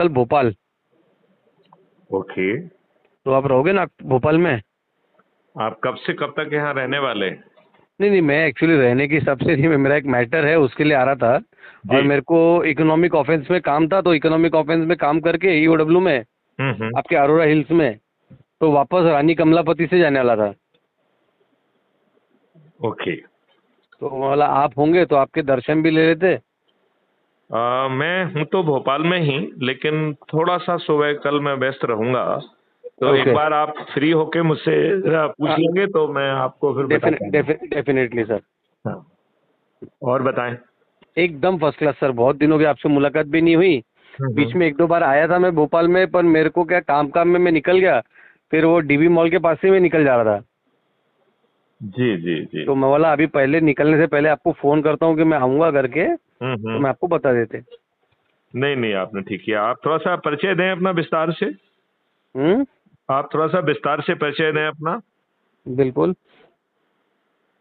कल भोपाल। ओके। तो आप रहोगे ना भोपाल में? आप कब से कब तक यहाँ रहने वाले हैं? नहीं नहीं, मैं एक्चुअली रहने के हिसाब से नहीं, मेरा एक मैटर है उसके लिए आ रहा था। और जी। मेरे को इकोनॉमिक ऑफेंस में काम था, तो इकोनॉमिक ऑफेंस में काम करके ईओडब्ल्यू में, हम्म। आपके अरोरा हिल्स में, तो वापस रानी कमलापति से जाने वाला था। ओके। तो वाला आप होंगे तो आपके दर्शन भी ले लेते। मैं हूँ तो भोपाल में ही, लेकिन थोड़ा सा सुबह कल मैं व्यस्त रहूंगा। तो एक ओके। बार आप फ्री होके मुझसे जरा पूछ लेंगे तो मैं आपको फिर बता पाऊंगा। Definitely sir. हाँ। और बताएं। एकदम फर्स्ट क्लास सर, बहुत दिनों की आपसे मुलाकात भी नहीं हुई। बीच हम्म। में एक दो बार आया था मैं भोपाल में, पर मेरे को क्या काम काम में मैं निकल गया। फिर वो डीबी मॉल के पास से मैं निकल जा रहा था। जी जी जी। तो मैं बोला अभी पहले निकलने से पहले आपको फोन करता हूँ कि मैं आऊंगा करके, तो हम्म। मैं आपको बता देते। नहीं नहीं, आपने ठीक किया। आप थोड़ा सा परिचय दें अपना विस्तार से। हम्म। आप थोड़ा सा विस्तार से परिचय दें अपना। बिल्कुल।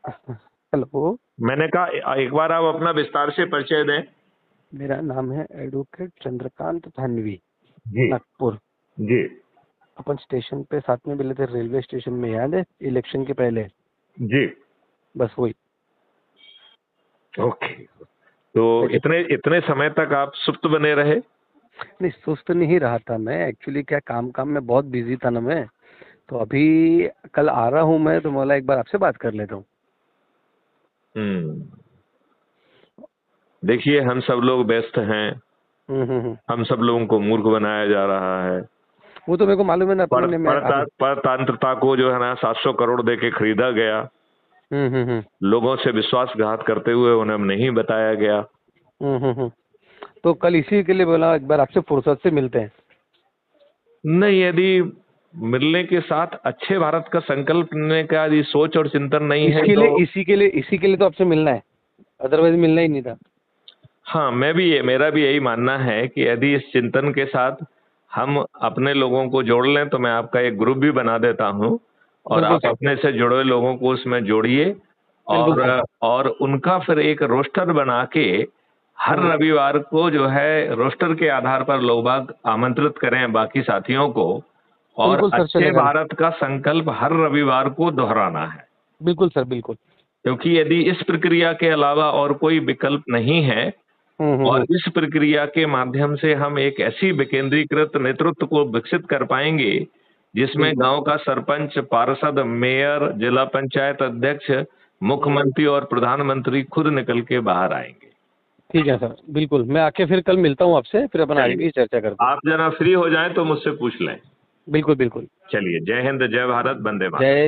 हेलो। मैंने कहा एक बार आप अपना विस्तार से परिचय दें। मेरा नाम है एडवोकेट चंद्रकांत थानवी, जी नागपुर। जी अपन स्टेशन पे साथ में मिले थे, रेलवे स्टेशन में, याद है? इलेक्शन के पहले। जी। बस वही। ओके। तो ऐसे इतने इतने समय तक आप सुप्त बने रहे? नहीं, सुस्त नहीं रहा था मैं, एक्चुअली क्या काम काम में बहुत बिजी था ना मैं। तो अभी कल आ रहा हूँ मैं, तो बोला एक बार आपसे बात कर लेता हूँ। हम्म। देखिए, हम सब लोग व्यस्त हैं। हम्म। हम सब लोगों को मूर्ख बनाया जा रहा है। वो तो मेरे को मालूम है ना, पर अपने में आप। परतंत्रता को जो है ना 700 करोड़ दे के खरीदा गया। हम्म। लोगों से विश्वासघात करते हुए उन्हें नहीं बताया गया। हम्म। तो कल इसी के लिए बोला एक बार आपसे फुर्सत से मिलते हैं। नहीं, यदि मिलने के साथ अच्छे भारत का संकल्प लेने का यदि सोच और चिंतन नहीं है तो। इसी के लिए तो आपसे मिलना है, अदरवाइज मिलना ही नहीं था। हाँ, मेरा भी यही मानना है कि यदि इस चिंतन के साथ हम अपने लोगों को जोड़ लें तो मैं आपका एक ग्रुप भी बना देता हूं। और बिल्कुल आप सर। अपने से जुड़े लोगों को उसमें जोड़िए। बिल्कुल और सर। और उनका फिर एक रोस्टर बना के हर हम्म। रविवार को जो है रोस्टर के आधार पर लोग बाग आमंत्रित करें बाकी साथियों को। और बिल्कुल सर, अच्छे चलेगा ना। भारत का संकल्प हर रविवार को दोहराना है। बिल्कुल सर, बिल्कुल। क्योंकि यदि इस प्रक्रिया के अलावा और कोई विकल्प नहीं है, और हम्म। इस प्रक्रिया के माध्यम से हम एक ऐसी विकेंद्रीकृत नेतृत्व को विकसित कर पाएंगे जिसमें बिल्कुल। गांव का सरपंच, पार्षद, मेयर, जिला पंचायत अध्यक्ष, हम्म। मुख्यमंत्री और प्रधानमंत्री खुद निकल के बाहर आएंगे। ठीक है सर, बिल्कुल। मैं आके फिर कल मिलता हूँ आपसे, फिर अपन आगे चलिए, की चर्चा करते हैं। आप जरा फ्री हो जाएं तो मुझसे पूछ लें। बिल्कुल बिल्कुल। चलिए, जय हिंद, जय भारत, वंदे मातरम। जय